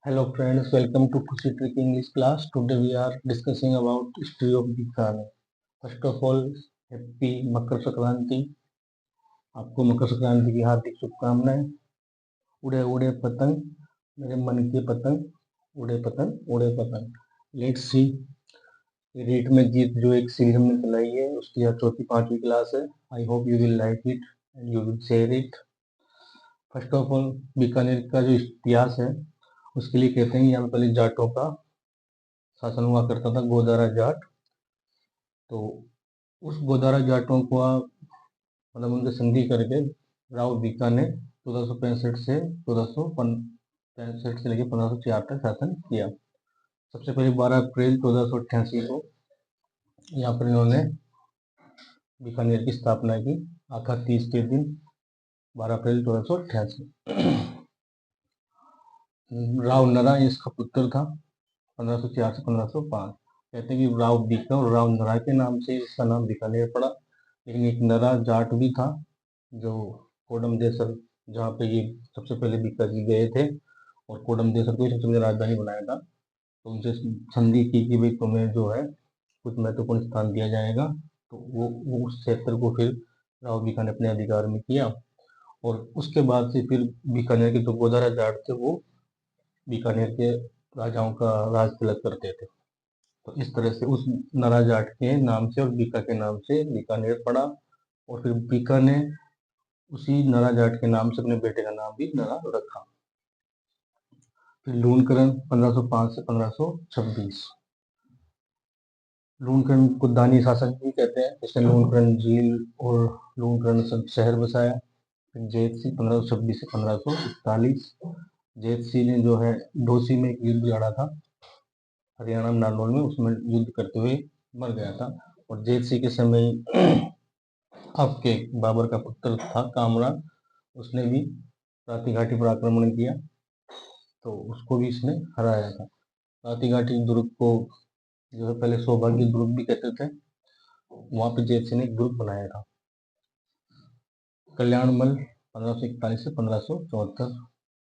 Hello friends, welcome to Kushi Trick English class. Today we are discussing about history of Bikaner. First of all, happy Makar Sankranti. आपको मकर संक्रांति की हार्दिक शुभकामनाएं। उड़े उड़े पतंग, मेरे मन की पतंग, उड़े पतंग उड़े पतंग। लेट्स सी रीट में गीत जो एक सीरीज हमने चलाई है उसकी यह चौथी पांचवी क्लास है। I hope you will like it and you will share it. First of all, Bikaner का जो इतिहास है उसके लिए कहते हैं यहाँ पहले जाटों का शासन हुआ करता था, गोदारा जाट। तो उस गोदारा जाटों को मतलब उनसे संधि करके राव बीका ने 1465 से 1465 से लेकर 1504 तक शासन किया। सबसे पहले 12 अप्रैल 1488 को यहाँ पर इन्होंने बीकानेर की स्थापना की। आखिर 30 के दिन 12 अप्रैल 1488 राव नरा इसका पुत्र था। 1504 से 1505 कहते हैं कि राव बीका और राव नरा के नाम से इसका नाम बीकानेर पड़ा। लेकिन एक नरा जाट भी था जो कोडम देसर, जहाँ पे ये सबसे पहले बीका जी गए थे और कोडम देसर को ही सबसे पहले राजधानी बनाया था। तो उनसे संधि की कि भाई तुम्हें जो है कुछ महत्वपूर्ण स्थान दिया जाएगा। तो वो उस क्षेत्र को फिर राव बीका ने अपने अधिकार में किया और उसके बाद से फिर बीकानेर के जो गोदारा जाट थे वो बीकानेर के राजाओं का राज तिलक करते थे। तो इस तरह से उस नरा जाट के नाम से और बीका के नाम से बीकानेर पड़ा और फिर बीका ने उसी नरा जाट के नाम से अपने बेटे का नाम भी नरा रखा। फिर लूणकरण 1505 से 1526। लूणकरण को दानी शासक भी कहते हैं। इसने लूणकरण झील और लूणकरण शहर बसाया। फिर जैत सिंह 1526 से 1541। जैत सिंह ने जो है डोसी में एक युद्ध लड़ा था, हरियाणा में नारनौल में, उसमें युद्ध करते हुए मर गया था। और जैत सिंह के समय आपके बाबर का पुत्र था कामरान, उसने भी राती घाटी पर आक्रमण किया तो उसको भी इसने हराया था। राती घाटी दुर्ग को जो है पहले सौभाग्य दुर्ग भी कहते थे। वहां पे जैत सिंह ने एक दुर्ग बनाया था। कल्याणमल 1541 से 1574।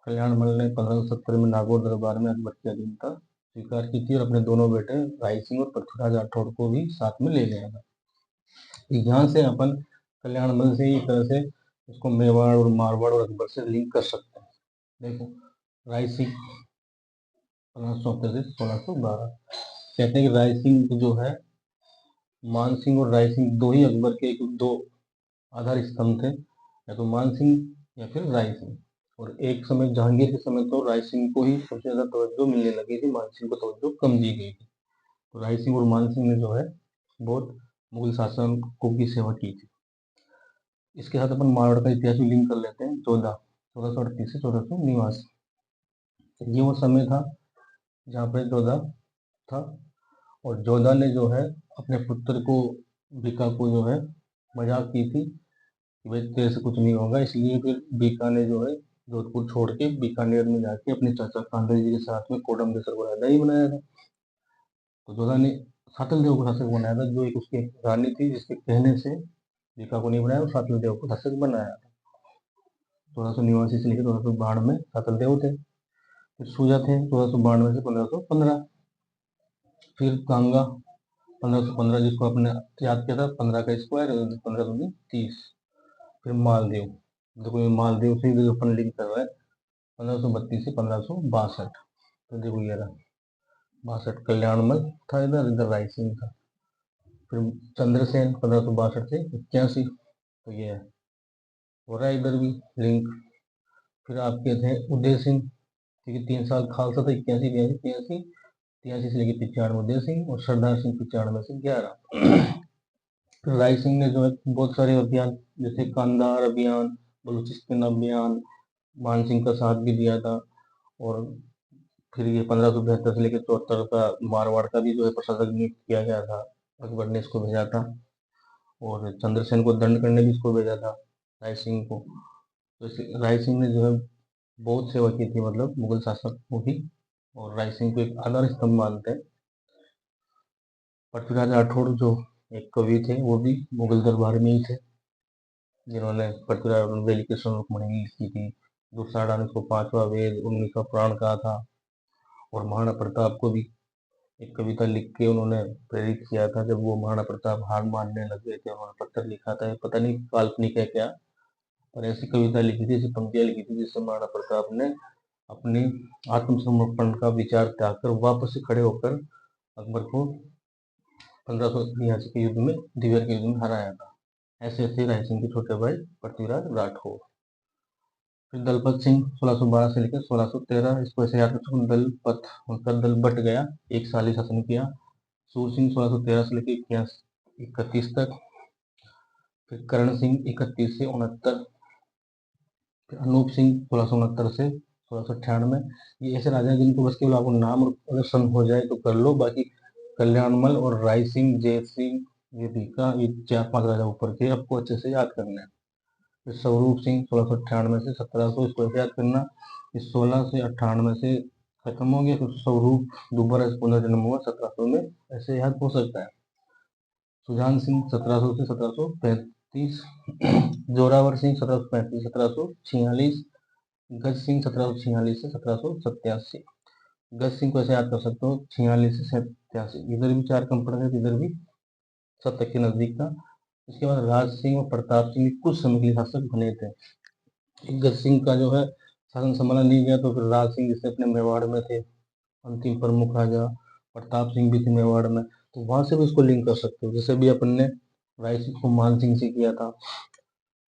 कल्याणमल ने 1570 में नागौर दरबार में अकबर की अधीनता स्वीकार की थी और अपने दोनों बेटे राय सिंह और पृथ्वीराज राठौड़ को भी साथ में ले गया था। यहाँ से अपन कल्याणमल से एक तरह से इसको मेवाड़ और मारवाड़ और अकबर से लिंक कर सकते हैं। देखो, राय सिंह 1574 से 1612। कहते हैं कि राय सिंह जो है, मान सिंह और राय सिंह दो ही अकबर के दो आधार स्तंभ थे, या तो मान सिंह या फिर राय सिंह। और एक समय जहांगीर के समय तो राय सिंह को ही सबसे ज्यादा तवज्जो मिलने लगी थी, मान सिंह को तवज्जो कम दी गई थी। तो राय सिंह और मान सिंह ने जो है बहुत मुगल शासकों की सेवा की थी। इसके साथ अपन मारवाड़ का इतिहास भी लिंक कर लेते हैं। 1438 से 1489। ये वो समय था जहाँ पे जोधा था और जोधा ने जो है अपने पुत्र को बीका को जो है मजाक की थी कि भाई तेरे से कुछ नहीं होगा। इसलिए फिर बीका ने जो है जोधपुर छोड़ के बीकानेर में जाके अपने चाचा कांदे जी के साथ में कोडम देसर को राजधानी बनाया था। तो जोधा ने सातल देव को शासक बनाया था, जो एक उसकी रानी थी जिसके कहने से बीका को नहीं बनाया और सातल देव को शासक बनाया था। 1489 से लेकर 1492 में सातल देव थे। फिर सूजा थे 1492 से 1515। फिर कांगा 1515, जिसको आपने याद किया था 15 का स्क्वायर, 15 दूनी 30। फिर मालदेव, देखो ये मालदेव से जो अपन लिंक कर रहा है 1532 से 1562। तो देखो ये रहा 62 कल्याणमल था, इधर इधर राय सिंह था। फिर चंद्रसेन 1562 से 81। तो ये हो रहा है इधर भी लिंक। फिर आपके थे उदय सिंह, क्योंकि 3 साल खालसा था, 81 82 83। 83 से लेकर 95 उदय सिंह और सरदार सिंह 95 से 11। फिर राय सिंह ने जो है बहुत सारे अभियान, जैसे कांधार अभियान, बलूचिस्तान अभियान, मान सिंह का साथ भी दिया था। और फिर ये 1572 से लेकर 74 का मारवाड़ का भी जो है प्रशासक नियुक्त किया गया था, अकबर ने इसको भेजा था। और चंद्रसेन को दंड करने भी इसको भेजा था, राय सिंह को। तो राय सिंह ने जो है बहुत सेवा की थी, मतलब मुगल शासकों की। और राय सिंह को एक आधार स्तंभ मानते हैं। पृथ्वीराज राठौड़ जो एक कवि थे, वो भी मुगल दरबार में ही थे, जिन्होंने पृथ्वीराज वेली कृष्ण रुक्मणी लिखी थी। दुर्साढ़ा ने उसको 5वां वेद 19वां पुराण कहा था। और महाराणा प्रताप को भी एक कविता लिख के उन्होंने प्रेरित किया था। जब वो महाराणा प्रताप हार मानने लग गए थे, उन्होंने पत्र लिखा था, पता नहीं काल्पनिक है क्या, और ऐसी कविता लिखी थी, ऐसी पंक्तियां लिखी थी जिससे महाराणा प्रताप ने अपनी आत्मसमर्पण का विचार त्याग कर वापस से खड़े होकर अकबर को 1582 के युद्ध में, दिवर के युद्ध में हराया था। ऐसे ऐसे राय सिंह के छोटे भाई पृथ्वीराज राठौर। फिर दलपत सिंह 1612 से लेकर 1613, इसको ऐसे याद रखो, दलपत, उनका दल बट गया, एक साल ही शासन किया। सूर सिंह 1613 से लेकर 31 तक। फिर करण सिंह 31 से 69। फिर अनूप सिंह 1669 से 1698। ये ऐसे राजा हैं जिनको बस केवल आपको नाम और अगर सन हो जाए तो कर लो, बाकी कल्याणमल और राय सिंह, जय सिंह, ये बीका, ये 4-5 राजा ऊपर के आपको अच्छे से याद करना है। फिर स्वरूप सिंह 1698 से 1700, इसको ऐसे याद करना। इस 16 से 98 से खत्म हो गया। फिर स्वरूप दोबारा से पुनर्जन्म हुआ 1700 में, ऐसे याद हो सकता है। सुजान सिंह 1700 से 1735। जोरावर सिंह 1735 1746। गज सिंह 1746 से 1787। गज सिंह को ऐसे याद कर सकते हो, 46 से 87, इधर भी 4 कम पड़ गए, इधर भी 70 के नजदीक था। इसके बाद राज सिंह और प्रताप सिंह कुछ समय के लिए शासक बने थे। गज सिंह का जो है शासन संभाला नहीं गया, तो फिर राज सिंह जिससे अपने मेवाड़ में थे, अंतिम प्रमुख राजा, प्रताप सिंह भी थे मेवाड़ में, तो वहां से भी इसको लिंक कर सकते हो। जैसे भी अपन ने राय सिंह को मान सिंह से किया था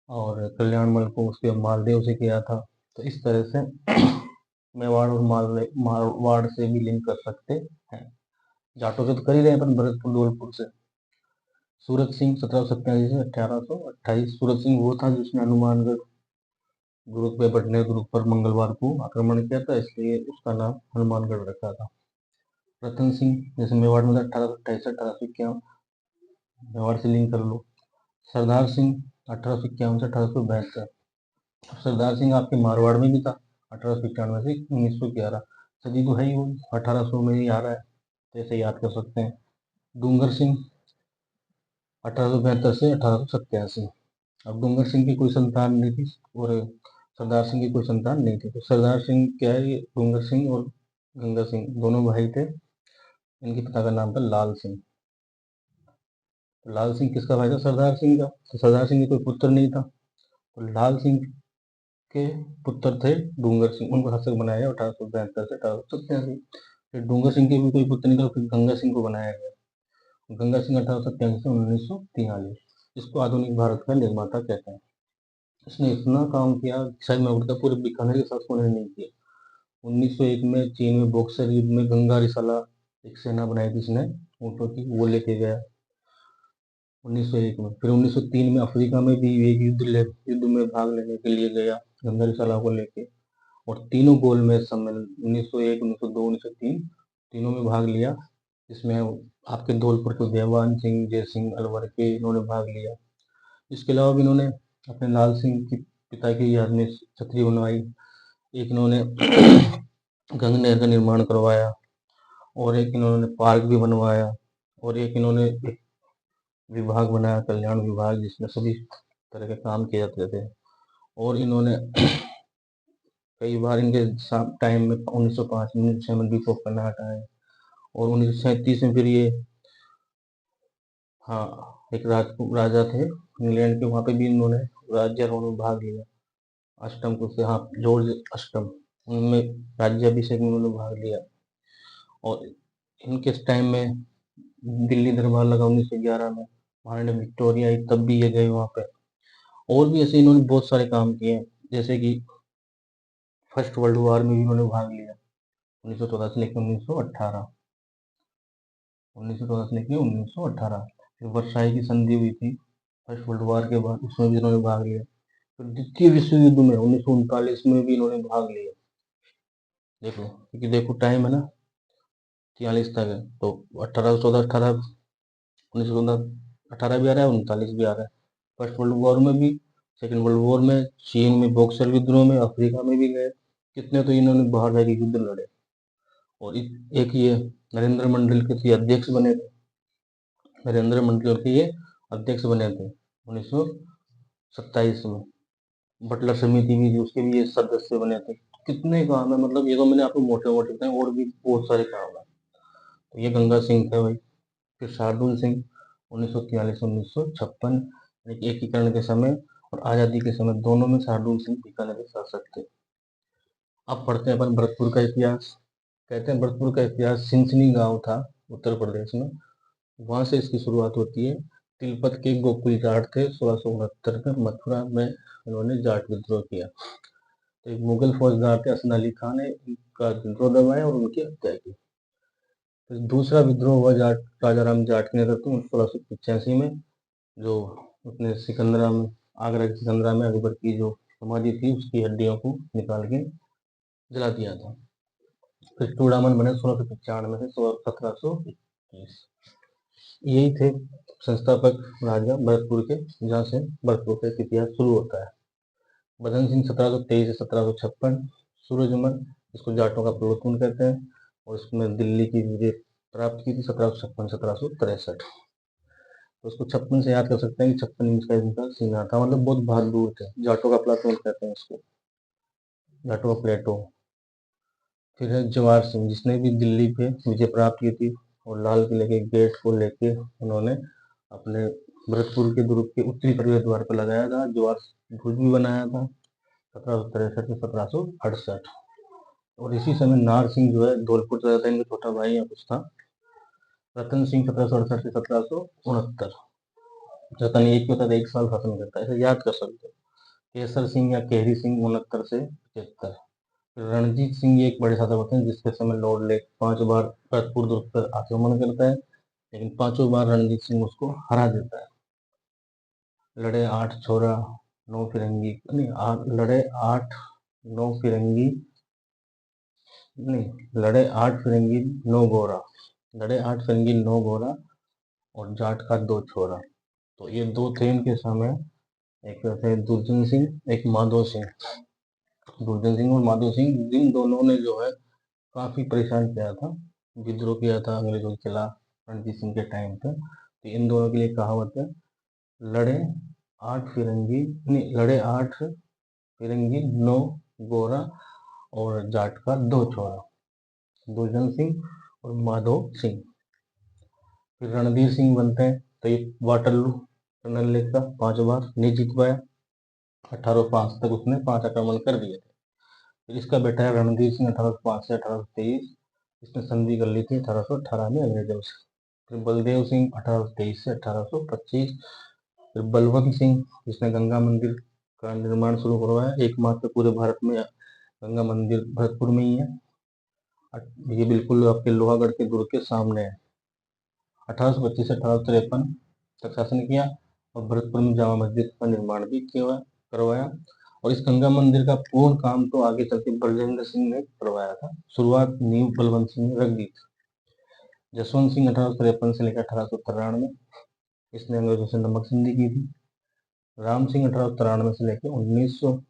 और कल्याणमल को उसके मालदेव से किया था, तो इस तरह से मेवाड़ और मारवाड़ से भी लिंक कर सकते हैं। जाटों से तो कर ही रहे हैं अपन, भरतपुर धौलपुर से। सूरत सिंह 1787 से 1828। सूरत सिंह वो था जिसने हनुमानगढ़ गुरु पे बैठने गुरु पर मंगलवार को आक्रमण किया था, इसलिए उसका नाम हनुमानगढ़ रखा था। रतन सिंह जैसे मेवाड़ में था, 1828 से 1851, मेवाड़ से लिंक कर लो। सरदार सिंह 1851 से 1872। सरदार सिंह आपके मारवाड़ में भी था, 1891 से 1911। सदी तो है ही वो, 1800 में ही आ रहा है, तो ऐसे याद कर सकते हैं। डूंगर सिंह 1872 से 1887। अब डूंगर सिंह की कोई संतान नहीं थी और सरदार सिंह की कोई संतान नहीं थी, तो सरदार सिंह क्या है, ये डूंगर सिंह और गंगा सिंह दोनों भाई थे। इनके पिता का नाम था लाल सिंह। तो लाल सिंह किसका भाई था? सरदार सिंह का। तो सरदार सिंह की कोई पुत्र नहीं था, तो लाल सिंह के पुत्र थे डूंगर सिंह, उनको शासक बनाया गया 1872 से 1887। फिर डूंगर सिंह के भी कोई पुत्र नहीं था, फिर गंगा सिंह को बनाया गया। गंगा सिंह 1887 से 1943। इसको आधुनिक भारत का निर्माता कहते हैं। इसने इतना काम किया, शायद मैं बोलता पूरे बीकानेर के शासकों ने नहीं किया। 1901 में चीन में बॉक्सर युद्ध में गंगा रिसाला एक सेना बनाई थी इसने ऊँटों की, वो लेके गया 1901 में। फिर 1903 में अफ्रीका में भी एक युद्ध में भाग लेने के लिए गया गंगा रिसाला को लेके, और तीनों गोलमेज सम्मेलन 1901, 1902, 1903 तीनों में भाग लिया। इसमें आपके धौलपुर के देवान सिंह, जय सिंह अलवर के, इन्होंने भाग लिया। इसके अलावा भी इन्होंने अपने लाल सिंह की पिता की याद में छतरी बनवाई, एक इन्होंने गंग नहर का निर्माण करवाया, और एक इन्होंने पार्क भी बनवाया, और एक इन्होंने एक विभाग बनाया, कल्याण विभाग, जिसमें सभी तरह के काम किए जाते थे। और इन्होंने कई बार इनके टाइम में 1905 में 1906 में डिपो करना हटाया, और 1937 में फिर ये, हाँ, एक राजा थे इंग्लैंड के, वहाँ पे भी इन्होंने राज्यारोहण में भाग लिया। अष्टम को से, हाँ, जॉर्ज अष्टम, उनमें राज्याभिषेक में उन्होंने भाग लिया। और इनके टाइम में दिल्ली दरबार लगा 1911 में, महारानी विक्टोरिया आई तब भी ये गए वहाँ पे। और भी ऐसे इन्होंने बहुत सारे काम किए, जैसे कि फर्स्ट वर्ल्ड वॉर में भी इन्होंने भाग लिया 1914 से लेकर 1918। 1914 से लेकर 1918। फिर वर्साई की संधि हुई थी फर्स्ट वर्ल्ड वॉर के बाद, उसमें भी इन्होंने भाग लिया। फिर द्वितीय विश्व युद्ध में 1939 में भी इन्होंने भाग लिया। देखो, क्योंकि देखो टाइम है ना, 43 तक है, तो 1814, 18, 1914, 18 भी आ रहा है, 39 भी आ रहा है। फर्स्ट वर्ल्ड वॉर में भी, सेकेंड वर्ल्ड वॉर में, चीन में बॉक्सर विद्रोह में, अफ्रीका में भी गए कितने, तो इन्होंने बाहर जाके युद्ध लड़े। और एक ये नरेंद्र मंडल के अध्यक्ष बने थे, नरेंद्र मंडल के ये अध्यक्ष बने थे 1927 में। बटलर समिति भी थी, उसके भी ये सदस्य बने थे। कितने काम है, मतलब ये तो मैंने आपको मोटे मोटे बताए, और भी बहुत सारे काम है। तो ये गंगा सिंह थे भाई। फिर शार्दुल सिंह 1943-1956, एकीकरण के समय और आज़ादी के समय दोनों में शार्दुल सिंह बीकानेर के शासक थे। अब पढ़ते हैं अपन भरतपुर का इतिहास। कहते हैं भरतपुर का इतिहास सिंचनी गांव था उत्तर प्रदेश में, वहां से इसकी शुरुआत होती है। तिलपत के गोकुल जाट थे, 1669 में मथुरा में इन्होंने जाट विद्रोह किया। तो एक मुगल फौजदार थे हसन अली खान ने इनका विद्रोह दबाया और उनकी हत्या की। फिर दूसरा विद्रोह हुआ जाट राजा राम जाट के नेतृत्व में 1685 में, जो अपने सिकंदरा में, आगरा के सिकंदरा में अकबर की जो समाधि थी उसकी हड्डियों को निकाल के जला दिया था। फिर चूड़ामन बने 1695 से 1721। यही थे संस्थापक राजा भरतपुर के, जहाँ से भरतपुर का इतिहास शुरू होता है। बदन सिंह 1723 से 1756, सूरजमल, इसको जाटों का प्रलोभन कहते हैं, और इसमें दिल्ली की विजय प्राप्त की थी 1756-1763। तो उसको 56 से याद कर सकते हैं कि 56 इंच का इनका सीना था, मतलब बहुत बहादुर थे। जाटों का प्लाटून कहते हैं इसको, जाटों का प्लेटो। फिर है जवाहर सिंह, जिसने भी दिल्ली पे विजय प्राप्त की थी और लाल किले के गेट को लेके उन्होंने अपने भरतपुर के दुर्ग के उत्तरी प्रवेश द्वार पर लगाया था। जवाहर ध्वज भी बनाया था 1763 से 1768। और इसी समय नार सिंह जो है धौलपुर चला था, इनका छोटा भाई या कुछ था। रतन सिंह 1768 से 1769, रतन एक होता था, 1 साल शासन करता है, ऐसे याद कर सकते हो। केसर सिंह या केहरी सिंह 69 से 75। रणजीत सिंह एक बड़े शासक होते हैं जिसके समय लॉर्ड लेक 5 बार भरतपुर दुर्ग पर आक्रमण करता है, लेकिन 5 बार रणजीत सिंह उसको हरा देता है। लड़े 8 छोरा 9 फिरंगी, नहीं लड़े 8 9 फिरंगी, नहीं लड़े 8 फिरंगी 9 गोरा, लड़े 8 फिरंगी 9 गोरा और जाट का 2 छोरा। तो ये 2 थे इनके समय। एक थे दुर्जन सिंह, एक माधो सिंह। दुर्जन सिंह और माधो सिंह, इन दोनों ने जो है काफी परेशान किया था, विद्रोह किया था अंग्रेजों के खिलाफ रणजीत सिंह के टाइम पे। तो इन दोनों के लिए कहावत है, लड़े 8 फिरंगी, नहीं लड़े 8 फिरंगी 9 गोरा और जाट का 2 छोरा, दुर्जन सिंह और माधो सिंह। फिर रणधीर सिंह बनते हैं, तो ये वाटरलू टनल लेक का 5 बार नहीं जीत पाया। 1805 तक उसने 5 आक्रमण कर दिए थे। फिर इसका बेटा है रणधीर सिंह, 1805 से 1823, इसने संधि कर ली थी 1818 में अंग्रेजों से। फिर बलदेव सिंह 1823 से 1825। फिर बलवंत सिंह, जिसने गंगा मंदिर का निर्माण शुरू करवाया, एकमात्र पूरे भारत में गंगा मंदिर भरतपुर में ही है। ये बिल्कुल आपके लोहागढ़ के दुर्ग के सामने है। 1825 से 1853 तक शासन किया और भरतपुर में जामा मस्जिद का निर्माण भी करवाया। और इस गंगा मंदिर का पूर्ण काम तो आगे चल के बलजिंदर सिंह ने करवाया था, शुरुआत नींव बलवंत सिंह ने रख दी थी। जसवंत सिंह 1853 से लेकर 1893, इसने अंग्रेजों से नमक संधि की थी। राम सिंह 1893 से लेकर 1900,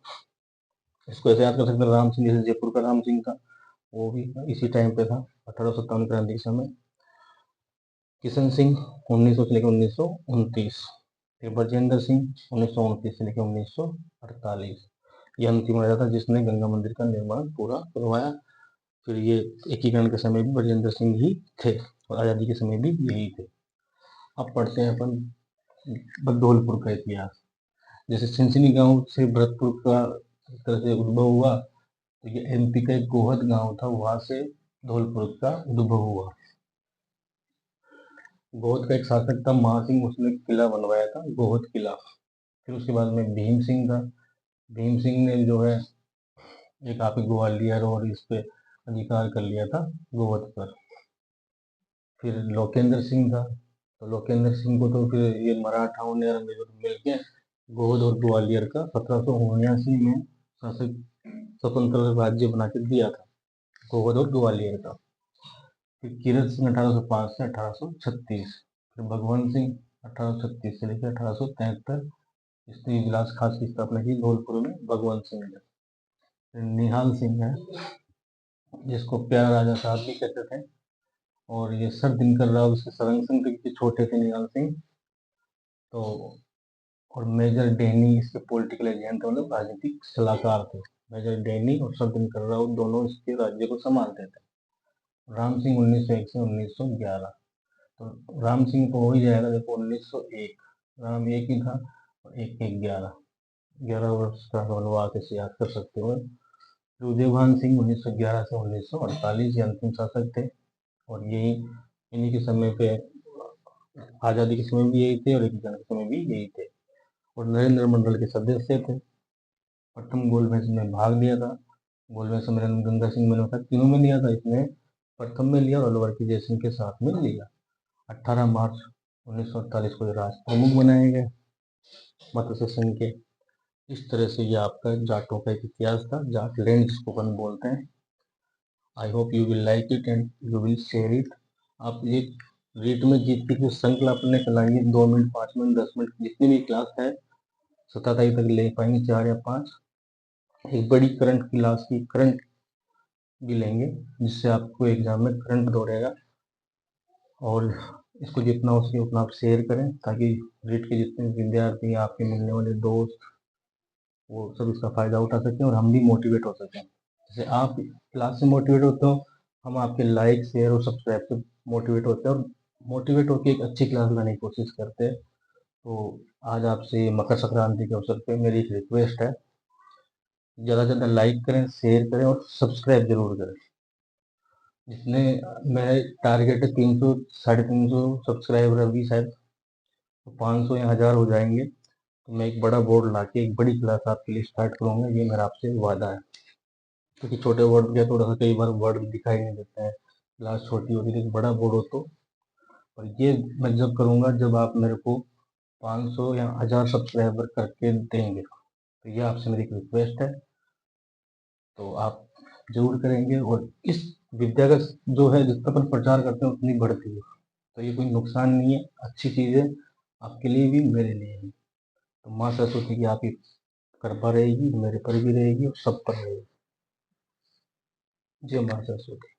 इसको ऐसे याद कर सकते हैं, राम सिंह जैसे जयपुर का राम सिंह था, वो भी इसी टाइम पे था 1857 क्रांति के समय। किशन सिंह 1900 से लेकर 1929। फिर बरजिंदर सिंह 1929 से लेकर 1948, ये अंतिम राजा था जिसने गंगा मंदिर का निर्माण पूरा करवाया। फिर ये एकीकरण के समय भी बरजिंदर सिंह ही थे और आज़ादी के समय भी यही थे। अब पढ़ते हैं अपन धौलपुर का इतिहास। जैसे सिंचनी गांव से भरतपुर का एक तरह से उद्भव हुआ, तो ये एमपी का एक गोहद गांव था, वहां से धौलपुर का उद्भव हुआ। गोहद का एक शासक था महासिंह, उसने किला बनवाया था गोहद किला। फिर उसके बाद में भीम सिंह था। भीम सिंह ने जो है एक आप ग्वालियर और इस पे अधिकार कर लिया था गोवध पर। फिर लोकेंद्र सिंह था, तो लोकेंद्र सिंह को तो फिर ये मराठाओं ने और अंग्रेजों ने मिलकर गोवध और ग्वालियर का 1779 में शासक स्वतंत्र राज्य बना के दिया था, गोवध और ग्वालियर का। फिर कीरत सिंह 1805 से 1836। फिर भगवंत सिंह 1836 से लेकर 1873, इसने विलास खास की स्थापना की धौलपुर में भगवंत सिंह ने। फिर निहाल सिंह है, जिसको प्यारा राजा साहब भी कहते थे, और ये सर दिनकर राव इसके सरंग सिंह के छोटे थे निहाल सिंह। तो और मेजर डेनी इसके पॉलिटिकल एजेंट, मतलब राजनीतिक सलाहकार थे। मेजर डैनी और सर दिनकर राउत दोनों इसके राज्य को संभालते थे। राम सिंह 1901 से 1911। तो राम सिंह तो हो ही जाएगा, देखो 1901, राम एक ही था और एक एक 11 वर्ष का वनवास, इसे याद कर सकते हो। देवभान सिंह 1911 से 1948 ये अंतिम शासक थे, और यही इन्हीं के समय पे आज़ादी के समय भी यही थे और एकीकरण के समय भी यही थे, और नरेंद्र मंडल के सदस्य थे। प्रथम गोलमेज में भाग लिया था, गोलमेज सम्मेलन गंगा सिंह मैंने बताया तीनों में लिया था, इसने प्रथम में लिया और अलवर की जयसिंह के साथ में लिया। 18 मार्च 1948 को राष्ट्र प्रमुख बनाए गए मत्स्य संघ के। इस तरह से ये आपका जाटों का एक इतिहास था, जाट लैंड जिसको अपन बोलते हैं। I hope you will like it and you will share it. आप एक रीट में जीत की जो श्रृंखला अपने चलाएंगे 2 मिनट 5 मिनट 10 मिनट जितनी भी क्लास है 17 तारीख तक ले पाएंगे, 4 या 5। एक बड़ी करंट क्लास की करंट भी लेंगे जिससे आपको एग्जाम में करंट दौड़ेगा, और इसको जितना हो सके उतना आप शेयर करें ताकि रीट के जितने विद्यार्थी आपके मिलने वाले दोस्त वो सब इसका फ़ायदा उठा सकें और हम भी मोटिवेट हो सकें। जैसे आप क्लास से मोटिवेट होते हो, हम आपके लाइक शेयर और सब्सक्राइब से मोटिवेट होते हैं और मोटिवेट होकर एक अच्छी क्लास लाने की कोशिश करते हैं। तो आज आपसे मकर संक्रांति के अवसर पे मेरी एक रिक्वेस्ट है, ज़्यादा से ज़्यादा लाइक करें, शेयर करें और सब्सक्राइब जरूर करें। जितने मेरे टारगेट है 300 350 सब्सक्राइबर अभी शायद 500 या 1000 हो जाएंगे तो मैं एक बड़ा बोर्ड ला के एक बड़ी क्लास आपके लिए स्टार्ट करूँगा, ये मेरा आपसे वादा है। क्योंकि छोटे बोर्ड में थोड़ा सा कई बार वर्ड दिखाई नहीं देता है, क्लास छोटी होती है, बड़ा बोर्ड हो तो। और ये मैं जब करूँगा जब आप मेरे को 500 या 1000 सब्सक्राइबर करके देंगे, तो ये आपसे मेरी एक रिक्वेस्ट है, तो आप जरूर करेंगे। और इस विद्या का जो है जितना अपन प्रचार करते हैं उतनी बढ़ती है, तो ये कोई नुकसान नहीं है, अच्छी चीज़ है आपके लिए भी मेरे लिए भी। तो माँ सरस्वती की आपकी कृपा रहेगी, मेरे पर भी रहेगी और सब पर रहेगी। जय माँ सरस्वती।